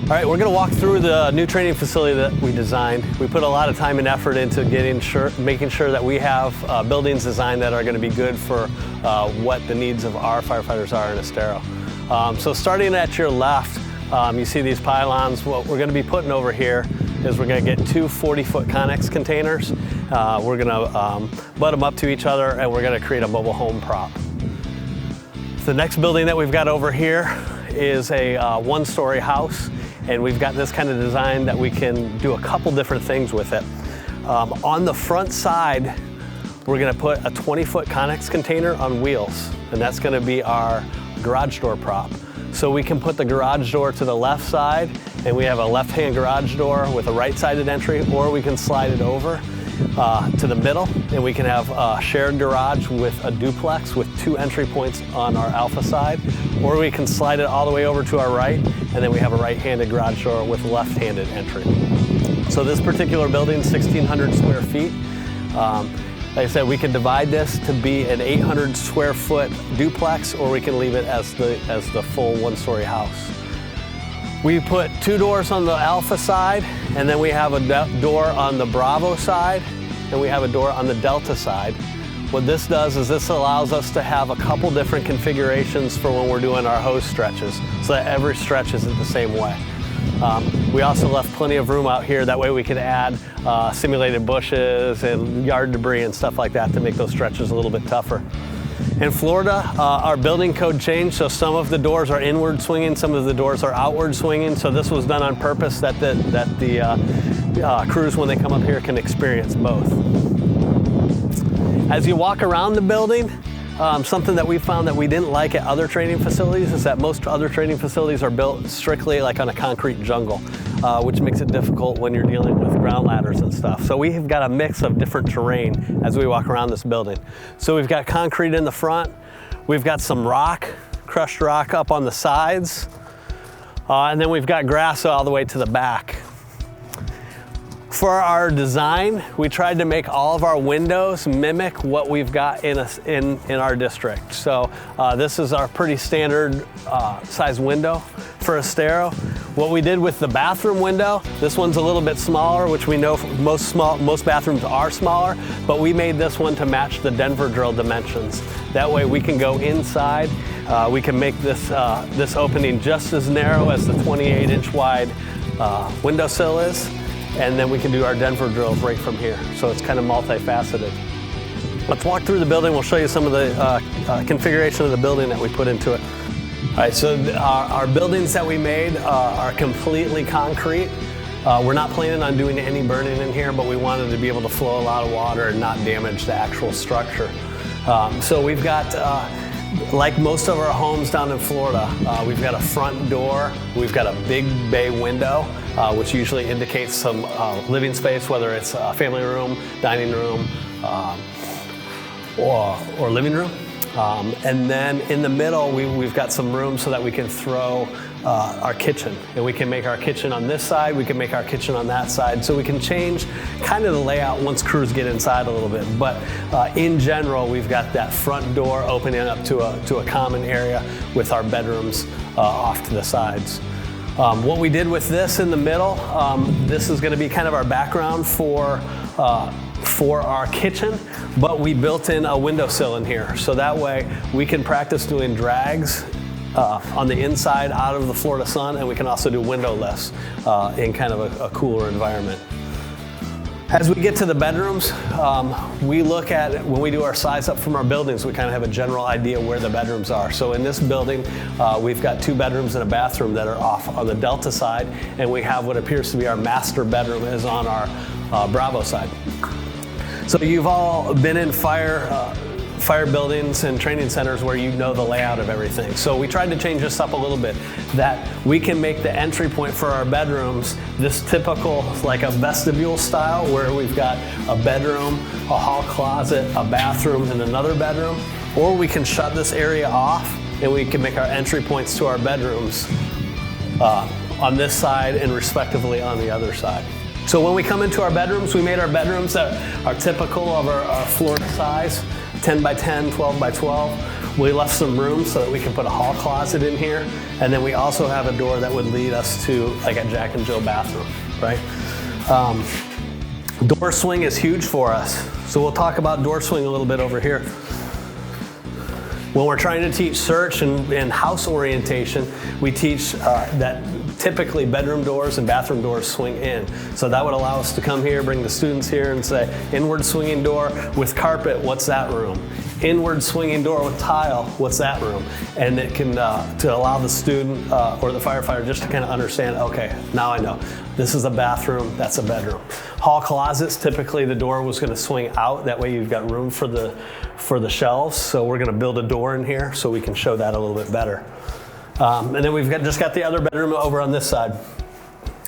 All right, we're going to walk through the new training facility that we designed. We put a lot of time and effort into making sure that we have buildings designed that are going to be good for what the needs of our firefighters are in Estero. So starting at your left, you see these pylons. What we're going to be putting over here is we're going to get two 40-foot Connex containers. We're going to butt them up to each other, and we're going to create a mobile home prop. The next building that we've got over here is a one-story house. And we've got this kind of design that we can do a couple different things with it. On the front side, we're gonna put a 20-foot Connex container on wheels, and that's gonna be our garage door prop. So we can put the garage door to the left side, and we have a left-hand garage door with a right-sided entry, or we can slide it over to the middle, and we can have a shared garage with a duplex with two entry points on our alpha side, or we can slide it all the way over to our right, and then we have a right-handed garage door with left-handed entry. So this particular building is 1,600 square feet. Like I said, we can divide this to be an 800 square foot duplex, or we can leave it as the full one-story house. We put two doors on the Alpha side, and then we have a door on the Bravo side, and we have a door on the Delta side. What this does is this allows us to have a couple different configurations for when we're doing our hose stretches, so that every stretch isn't the same way. We also left plenty of room out here, that way we could add simulated bushes and yard debris and stuff like that to make those stretches a little bit tougher. In Florida, our building code changed, so some of the doors are inward swinging, some of the doors are outward swinging, so this was done on purpose that the crews, when they come up here, can experience both. As you walk around the building, something that we found that we didn't like at other training facilities is that most other training facilities are built strictly like on a concrete jungle, which makes it difficult when you're dealing with ground ladders and stuff. So we have got a mix of different terrain as we walk around this building. So we've got concrete in the front, we've got some rock, crushed rock up on the sides, and then we've got grass all the way to the back. For our design, we tried to make all of our windows mimic what we've got in our district. So this is our pretty standard size window for Estero. What we did with the bathroom window, this one's a little bit smaller, which we know most bathrooms are smaller, but we made this one to match the Denver drill dimensions. That way we can go inside, we can make this opening just as narrow as the 28-inch wide windowsill is. And then we can do our Denver drills right from here. So it's kind of multifaceted. Let's walk through the building. We'll show you some of the configuration of the building that we put into it. All right, so our buildings that we made are completely concrete. We're not planning on doing any burning in here, but we wanted to be able to flow a lot of water and not damage the actual structure. So we've got, like most of our homes down in Florida, we've got a front door, we've got a big bay window, which usually indicates some living space, whether it's a family room, dining room, or living room. And then in the middle, we've got some room so that we can throw our kitchen. And we can make our kitchen on this side, we can make our kitchen on that side. So we can change kind of the layout once crews get inside a little bit. But in general, we've got that front door opening up to a common area with our bedrooms off to the sides. What we did with this in the middle, this is gonna be kind of our background for our kitchen, but we built in a windowsill in here. So that way we can practice doing drags on the inside out of the Florida sun, and we can also do window lifts in kind of a cooler environment. As we get to the bedrooms, we look at, when we do our size up from our buildings, we kind of have a general idea where the bedrooms are. So in this building, we've got 2 bedrooms and a bathroom that are off on the Delta side, and we have what appears to be our master bedroom is on our Bravo side. So you've all been in fire buildings and training centers where you know the layout of everything. So we tried to change this up a little bit, that we can make the entry point for our bedrooms this typical, like a vestibule style, where we've got a bedroom, a hall closet, a bathroom, and another bedroom. Or we can shut this area off and we can make our entry points to our bedrooms on this side and respectively on the other side. So when we come into our bedrooms, we made our bedrooms that are typical of our Florida size, 10 by 10, 12 by 12. We left some room so that we can put a hall closet in here, And then we also have a door that would lead us to like a Jack and Jill bathroom, right? Door swing is huge for us. So we'll talk about door swing a little bit over here. When we're trying to teach search and house orientation, we teach that typically bedroom doors and bathroom doors swing in. So that would allow us to come here, bring the students here and say, inward swinging door with carpet, what's that room? Inward swinging door with tile, what's that room? And it can, to allow the student or the firefighter just to kind of understand, okay, now I know. This is a bathroom, that's a bedroom. Hall closets, typically the door was gonna swing out, that way you've got room for the shelves. So we're gonna build a door in here so we can show that a little bit better. And then we've just got the other bedroom over on this side.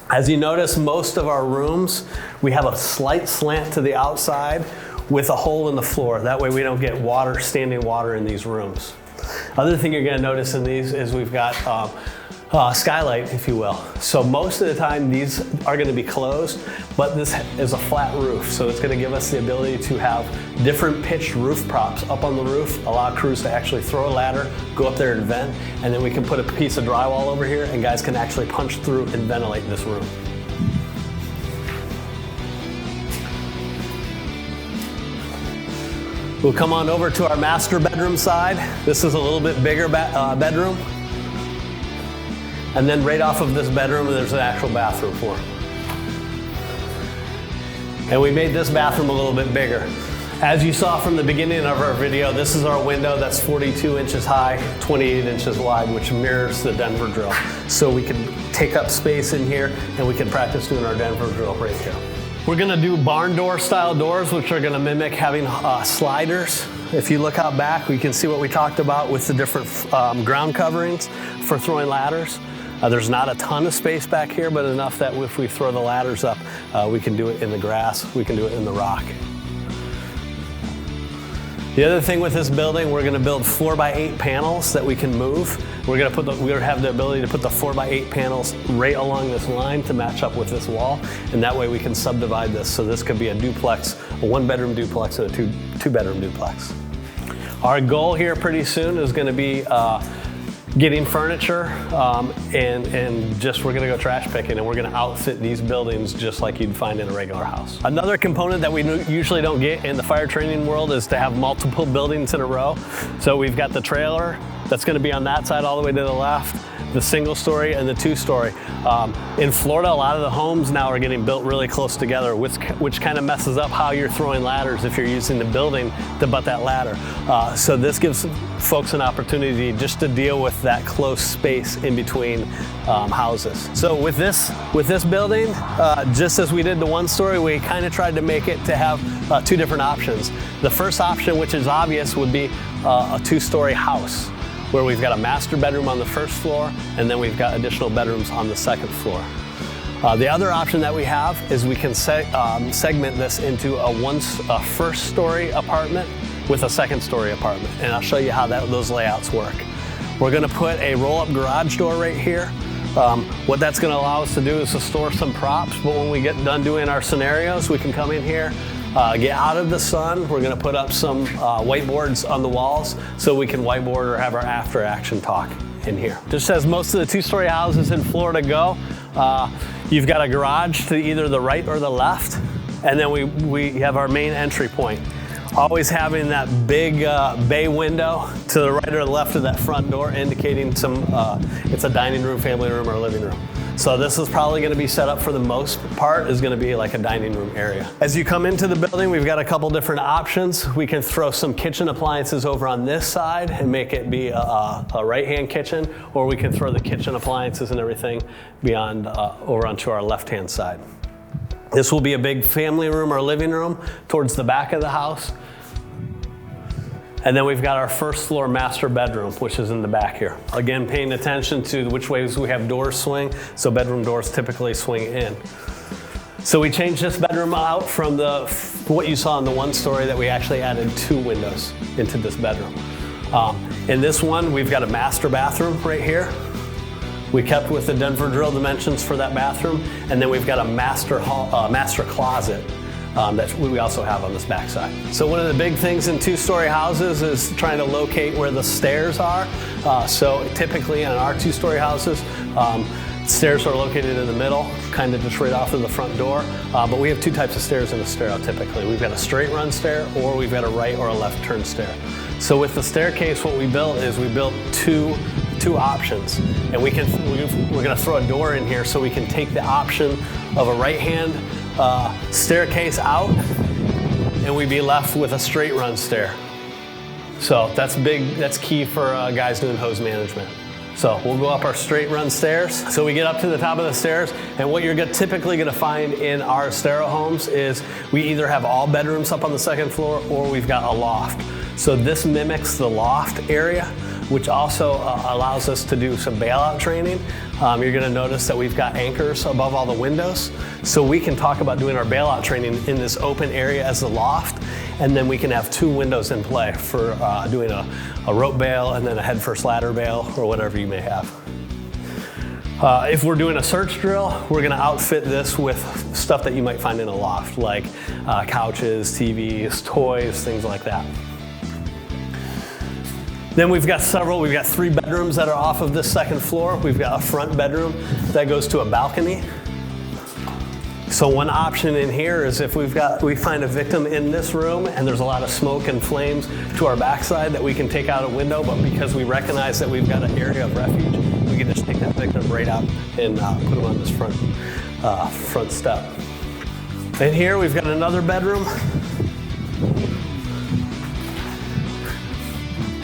As you notice, most of our rooms, we have a slight slant to the outside with a hole in the floor. That way we don't get water, standing water in these rooms. Other thing you're gonna notice in these is we've got skylight, if you will. So most of the time these are gonna be closed, but this is a flat roof. So it's gonna give us the ability to have different pitched roof props up on the roof, allow crews to actually throw a ladder, go up there and vent, and then we can put a piece of drywall over here and guys can actually punch through and ventilate this room. We'll come on over to our master bedroom side. This is a little bit bigger bedroom. And then right off of this bedroom, there's an actual bathroom floor. And we made this bathroom a little bit bigger. As you saw from the beginning of our video, this is our window that's 42 inches high, 28 inches wide, which mirrors the Denver drill. So we can take up space in here and we can practice doing our Denver drill right here. We're gonna do barn door style doors, which are gonna mimic having sliders. If you look out back, we can see what we talked about with the different ground coverings for throwing ladders. There's not a ton of space back here, but enough that if we throw the ladders up, we can do it in the grass, we can do it in the rock. The other thing with this building, we're gonna build 4x8 panels that we can move. We're gonna have the ability to put the 4x8 panels right along this line to match up with this wall, and that way we can subdivide this. So this could be a duplex, a 1-bedroom duplex, and a two-bedroom duplex. Our goal here pretty soon is gonna be getting furniture and just we're gonna go trash picking and we're gonna outfit these buildings just like you'd find in a regular house. Another component that we usually don't get in the fire training world is to have multiple buildings in a row. So we've got the trailer that's gonna be on that side all the way to the left, the single story and the 2-story. In Florida, a lot of the homes now are getting built really close together, which kind of messes up how you're throwing ladders if you're using the building to butt that ladder. So this gives folks an opportunity just to deal with that close space in between houses. So with this building, just as we did the 1-story, we kind of tried to make it to have 2 different options. The first option, which is obvious, would be a 2-story house, where we've got a master bedroom on the 1st floor, and then we've got additional bedrooms on the 2nd floor. The other option that we have is we can segment this into a 1st-story apartment with a 2nd-story apartment, and I'll show you how those layouts work. We're gonna put a roll-up garage door right here. What that's gonna allow us to do is to store some props, but when we get done doing our scenarios, we can come in here, get out of the sun. We're gonna put up some whiteboards on the walls so we can whiteboard or have our after action talk in here. Just as most of the 2-story houses in Florida go, you've got a garage to either the right or the left, and then we have our main entry point. Always having that big bay window to the right or the left of that front door indicating it's a dining room, family room, or living room. So this is probably gonna be set up for the most part is gonna be like a dining room area. As you come into the building, we've got a couple different options. We can throw some kitchen appliances over on this side and make it be a right-hand kitchen, or we can throw the kitchen appliances and everything beyond over onto our left-hand side. This will be a big family room or living room towards the back of the house. And then we've got our 1st floor master bedroom, which is in the back here. Again, paying attention to which ways we have doors swing, so bedroom doors typically swing in. So we changed this bedroom out from what you saw in the 1-story that we actually added 2 windows into this bedroom. In this one, we've got a master bathroom right here. We kept with the Denver drill dimensions for that bathroom, and then we've got a master closet that we also have on this backside. So one of the big things in two-story houses is trying to locate where the stairs are. So typically on our two-story houses, stairs are located in the middle, kind of just right off of the front door. But we have two types of stairs in a stair typically. We've got a straight run stair, or we've got a right or a left turn stair. So with the staircase, what we built is we built two options, and we're going to throw a door in here so we can take the option of a right-hand staircase out, and we'd be left with a straight run stair. So that's big. That's key for guys doing hose management. So we'll go up our straight run stairs. So we get up to the top of the stairs, and what you're typically going to find in our Estero homes is we either have all bedrooms up on the second floor, or we've got a loft. So this mimics the loft area, which also allows us to do some bailout training. You're going to notice that we've got anchors above all the windows, so we can talk about doing our bailout training in this open area as the loft, and then we can have two windows in play for doing a rope bail and then a head-first ladder bail, or whatever you may have. If we're doing a search drill, we're going to outfit this with stuff that you might find in a loft, like couches, TVs, toys, things like that. Then we've got 3 bedrooms that are off of this second floor. We've got a front bedroom that goes to a balcony. So one option in here is if we find a victim in this room and there's a lot of smoke and flames to our backside, that we can take out a window, but because we recognize that we've got an area of refuge, we can just take that victim right out and put them on this front step. And here we've got another bedroom.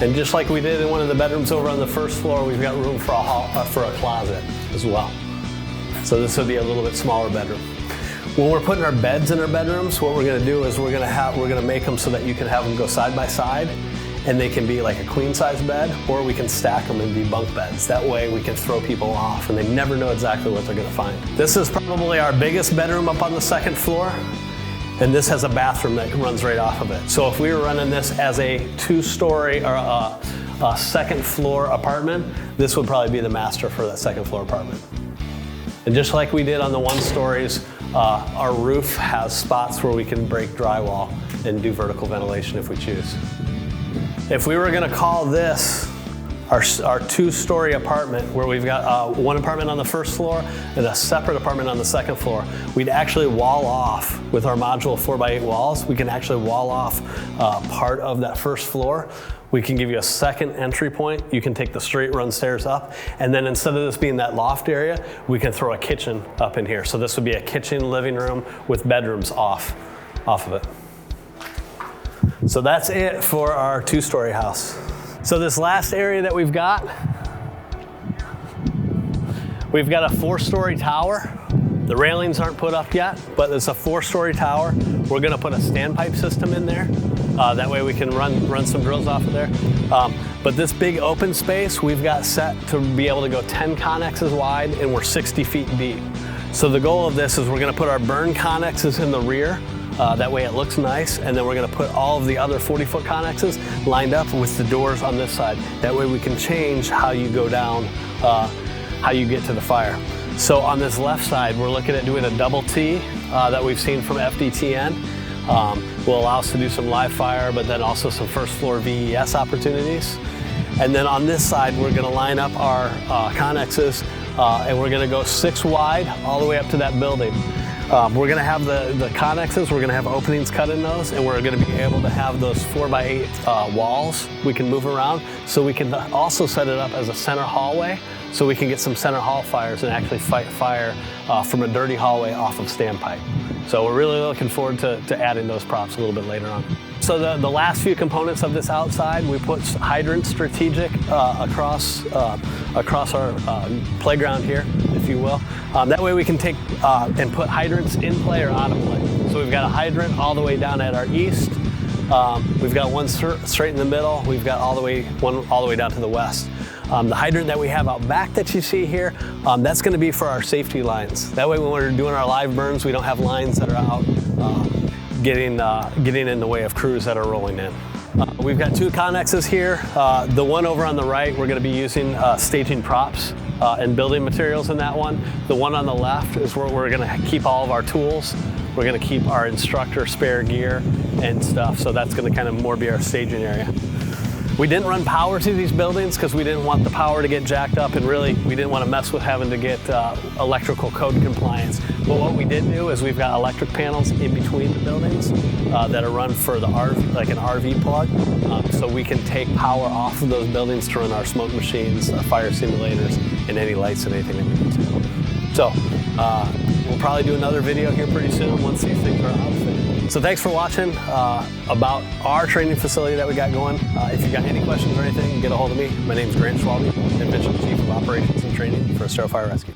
And just like we did in one of the bedrooms over on the first floor, we've got room for a closet as well. So this would be a little bit smaller bedroom. When we're putting our beds in our bedrooms, what we're going to do is we're going to make them so that you can have them go side by side, and they can be like a queen size bed, or we can stack them and be bunk beds. That way we can throw people off and they never know exactly what they're going to find. This is probably our biggest bedroom up on the second floor. And this has a bathroom that runs right off of it. So if we were running this as a 2-story or a second floor apartment, this would probably be the master for that second floor apartment. And just like we did on the 1-stories, our roof has spots where we can break drywall and do vertical ventilation if we choose. If we were going to call this our 2-story apartment, where we've got one apartment on the first floor and a separate apartment on the second floor, we'd actually wall off with our modular 4x8 walls. We can actually wall off part of that first floor. We can give you a second entry point. You can take the straight run stairs up, and then instead of this being that loft area, we can throw a kitchen up in here. So this would be a kitchen, living room with bedrooms off of it. So that's it for our 2-story house. So this last area that we've got a 4-story tower. The railings aren't put up yet, but it's a 4-story tower. We're going to put a standpipe system in there. That way we can run some drills off of there. But this big open space, we've got set to be able to go 10 connexes wide, and we're 60 feet deep. So the goal of this is we're going to put our burn connexes in the rear. That way it looks nice, and then we're going to put all of the other 40-foot connexes lined up with the doors on this side. That way we can change how you go down, how you get to the fire. So on this left side, we're looking at doing a double T that we've seen from FDTN. Will allow us to do some live fire, but then also some first floor VES opportunities. And then on this side, we're going to line up our connexes, and we're going to go 6 wide all the way up to that building. We're going to have the connexes, we're going to have openings cut in those, and we're going to be able to have those 4x8 walls we can move around. So we can also set it up as a center hallway, so we can get some center hall fires and actually fight fire from a dirty hallway off of standpipe. So we're really looking forward to adding those props a little bit later on. So the last few components of this outside, we put hydrants strategic across our playground here, if you will. That way we can take and put hydrants in play or out of play. So we've got a hydrant all the way down at our east. We've got one straight in the middle. We've got one all the way down to the west. The hydrant that we have out back that you see here, that's going to be for our safety lines. That way when we're doing our live burns, we don't have lines that are out getting in the way of crews that are rolling in. We've got 2 connexes here. The one over on the right, we're going to be using staging props and building materials in that one. The one on the left is where we're going to keep all of our tools We're going to keep our instructor spare gear and stuff, so that's going to kind of more be our staging area. We didn't run power to these buildings because we didn't want the power to get jacked up, and really we didn't want to mess with having to get electrical code compliance. But what we did do is we've got electric panels in between the buildings that are run for the RV, like an RV plug, so we can take power off of those buildings to run our smoke machines, fire simulators, and any lights and anything that we need to. So we'll probably do another video here pretty soon once these things are outfitted. So thanks for watching about our training facility that we got going. If you got any questions or anything, get a hold of me. My name is Schwalbe, Division Chief of Operations and Training for Estero Fire Rescue.